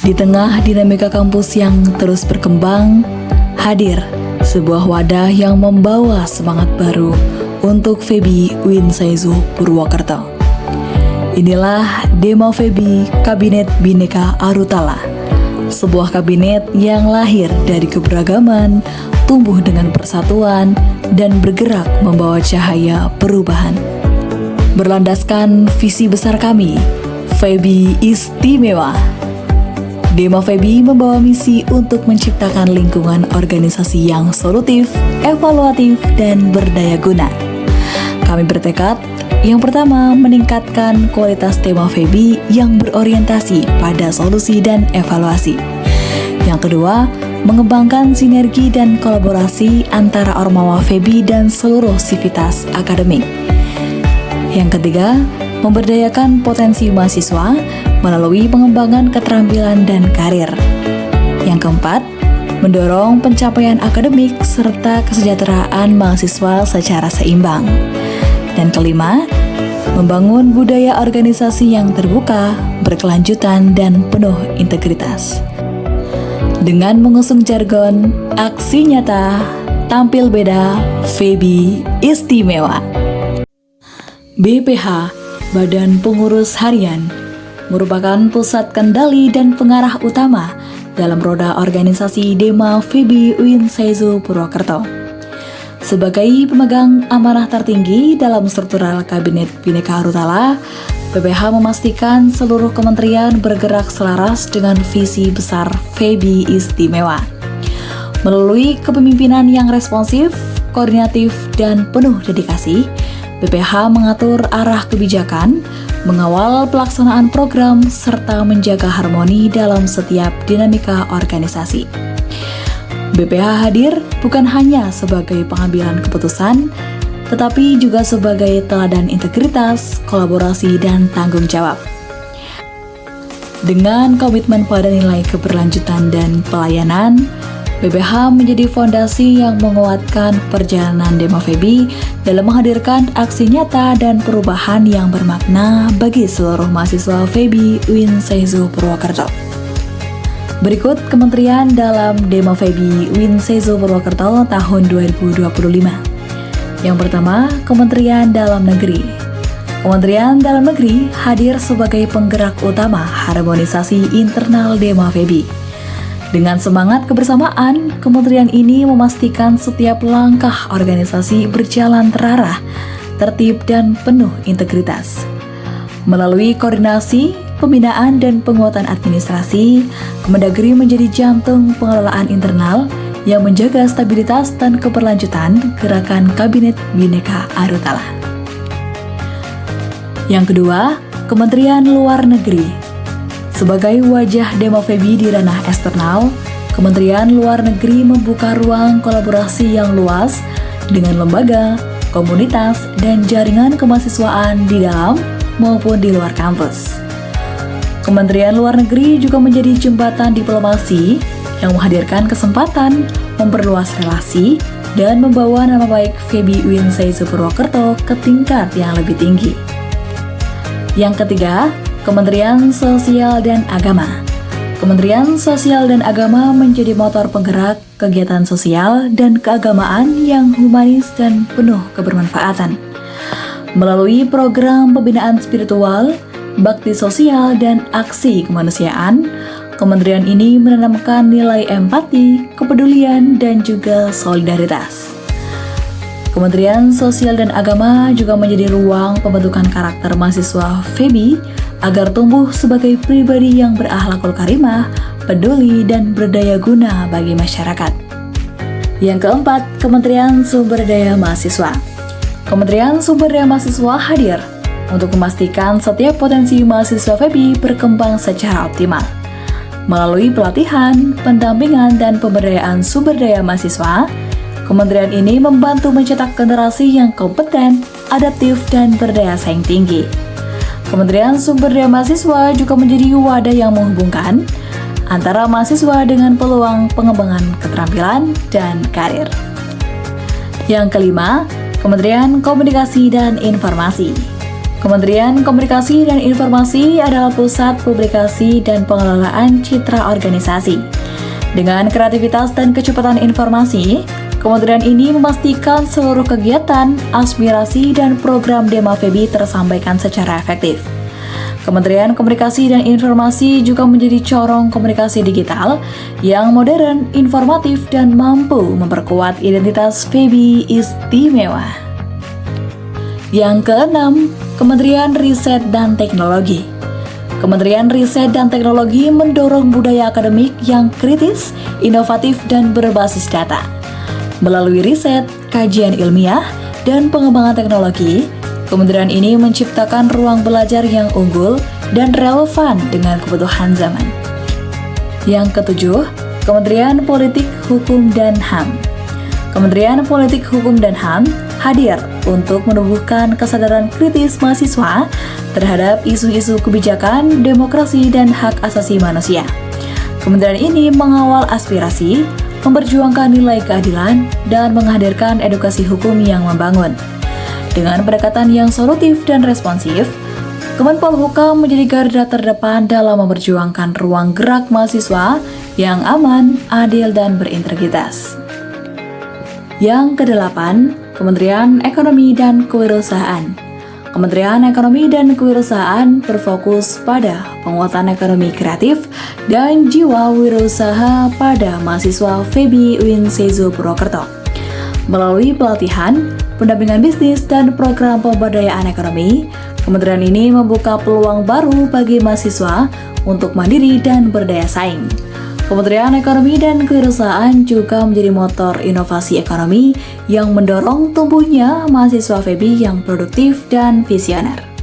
Di tengah dinamika kampus yang terus berkembang, hadir sebuah wadah yang membawa semangat baru untuk FEBI UIN Saizu Purwokerto. Inilah Dema FEBI Kabinet Bhinneka Arutala, sebuah kabinet yang lahir dari keberagaman, tumbuh dengan persatuan, dan bergerak membawa cahaya perubahan. Berlandaskan visi besar kami, FEBI Istimewa. Dema FEBI membawa misi untuk menciptakan lingkungan organisasi yang solutif, evaluatif, dan berdaya guna. Kami bertekad, yang pertama, meningkatkan kualitas Dema FEBI yang berorientasi pada solusi dan evaluasi. Yang kedua, mengembangkan sinergi dan kolaborasi antara Ormawa FEBI dan seluruh sivitas akademik. Yang ketiga, memberdayakan potensi mahasiswa melalui pengembangan keterampilan dan karir. Yang keempat, mendorong pencapaian akademik serta kesejahteraan mahasiswa secara seimbang. Dan kelima, membangun budaya organisasi yang terbuka, berkelanjutan, dan penuh integritas. Dengan mengusung jargon, aksi nyata, tampil beda, FEBI Istimewa. BPH, Badan Pengurus Harian, merupakan pusat kendali dan pengarah utama dalam roda organisasi Dema FEBI UIN Saizu Purwokerto. Sebagai pemegang amanah tertinggi dalam struktural Kabinet Bhinneka Arutala, BPH memastikan seluruh kementerian bergerak selaras dengan visi besar FEBI Istimewa. Melalui kepemimpinan yang responsif, koordinatif, dan penuh dedikasi, BPH mengatur arah kebijakan, mengawal pelaksanaan program, serta menjaga harmoni dalam setiap dinamika organisasi. BPH hadir bukan hanya sebagai pengambilan keputusan, tetapi juga sebagai teladan integritas, kolaborasi, dan tanggung jawab. Dengan komitmen pada nilai keberlanjutan dan pelayanan, BPH menjadi fondasi yang menguatkan perjalanan Dema FEBI dalam menghadirkan aksi nyata dan perubahan yang bermakna bagi seluruh mahasiswa FEBI UIN Saizu Purwokerto. Berikut kementerian dalam Dema FEBI UIN Saizu Purwokerto tahun 2025. Yang pertama, Kementerian Dalam Negeri. Kementerian Dalam Negeri hadir sebagai penggerak utama harmonisasi internal Dema FEBI. Dengan semangat kebersamaan, kementerian ini memastikan setiap langkah organisasi berjalan terarah, tertib, dan penuh integritas. Melalui koordinasi, pembinaan, dan penguatan administrasi, Kemendagri menjadi jantung pengelolaan internal yang menjaga stabilitas dan keberlanjutan gerakan Kabinet Bhinneka Arutala. Yang kedua, Kementerian Luar Negeri. Sebagai wajah Dema FEBI di ranah eksternal, Kementerian Luar Negeri membuka ruang kolaborasi yang luas dengan lembaga, komunitas, dan jaringan kemahasiswaan di dalam maupun di luar kampus. Kementerian Luar Negeri juga menjadi jembatan diplomasi yang menghadirkan kesempatan memperluas relasi dan membawa nama baik FEBI UIN Saizu Purwokerto ke tingkat yang lebih tinggi. Yang ketiga, Kementerian Sosial dan Agama. Kementerian Sosial dan Agama menjadi motor penggerak kegiatan sosial dan keagamaan yang humanis dan penuh kebermanfaatan. Melalui program pembinaan spiritual, bakti sosial, dan aksi kemanusiaan, kementerian ini menanamkan nilai empati, kepedulian, dan juga solidaritas. Kementerian Sosial dan Agama juga menjadi ruang pembentukan karakter mahasiswa FEBI agar tumbuh sebagai pribadi yang berakhlakul karimah, peduli, dan berdaya guna bagi masyarakat. Yang keempat, Kementerian Sumber Daya Mahasiswa. Kementerian Sumber Daya Mahasiswa hadir untuk memastikan setiap potensi mahasiswa FEBI berkembang secara optimal. Melalui pelatihan, pendampingan, dan pemberdayaan sumber daya mahasiswa, kementerian ini membantu mencetak generasi yang kompeten, adaptif, dan berdaya saing tinggi. Kementerian Sumber Daya Mahasiswa juga menjadi wadah yang menghubungkan antara mahasiswa dengan peluang pengembangan keterampilan dan karir. Yang kelima, Kementerian Komunikasi dan Informasi. Kementerian Komunikasi dan Informasi adalah pusat publikasi dan pengelolaan citra organisasi. Dengan kreativitas dan kecepatan informasi, kementerian ini memastikan seluruh kegiatan, aspirasi, dan program Demafebi tersampaikan secara efektif. Kementerian Komunikasi dan Informasi juga menjadi corong komunikasi digital yang modern, informatif, dan mampu memperkuat identitas Febi istimewa. Yang keenam, Kementerian Riset dan Teknologi. Kementerian Riset dan Teknologi mendorong budaya akademik yang kritis, inovatif, dan berbasis data. Melalui riset, kajian ilmiah, dan pengembangan teknologi, kementerian ini menciptakan ruang belajar yang unggul dan relevan dengan kebutuhan zaman. Yang ketujuh, Kementerian Politik, Hukum, dan HAM. Kementerian Politik, Hukum, dan HAM hadir untuk menumbuhkan kesadaran kritis mahasiswa terhadap isu-isu kebijakan, demokrasi, dan hak asasi manusia. Kementerian ini mengawal aspirasi, memperjuangkan nilai keadilan, dan menghadirkan edukasi hukum yang membangun. Dengan pendekatan yang solutif dan responsif, Kemenpolhukam menjadi garda terdepan dalam memperjuangkan ruang gerak mahasiswa yang aman, adil, dan berintegritas. Yang kedelapan, Kementerian Ekonomi dan Kewirausahaan. Kementerian Ekonomi dan Kewirausahaan berfokus pada penguatan ekonomi kreatif dan jiwa wirausaha pada mahasiswa Febi UIN Sezo Purwokerto. Melalui pelatihan, pendampingan bisnis, dan program pemberdayaan ekonomi, kementerian ini membuka peluang baru bagi mahasiswa untuk mandiri dan berdaya saing. Kementerian Ekonomi dan Kewirausahaan juga menjadi motor inovasi ekonomi yang mendorong tumbuhnya mahasiswa Febi yang produktif dan visioner.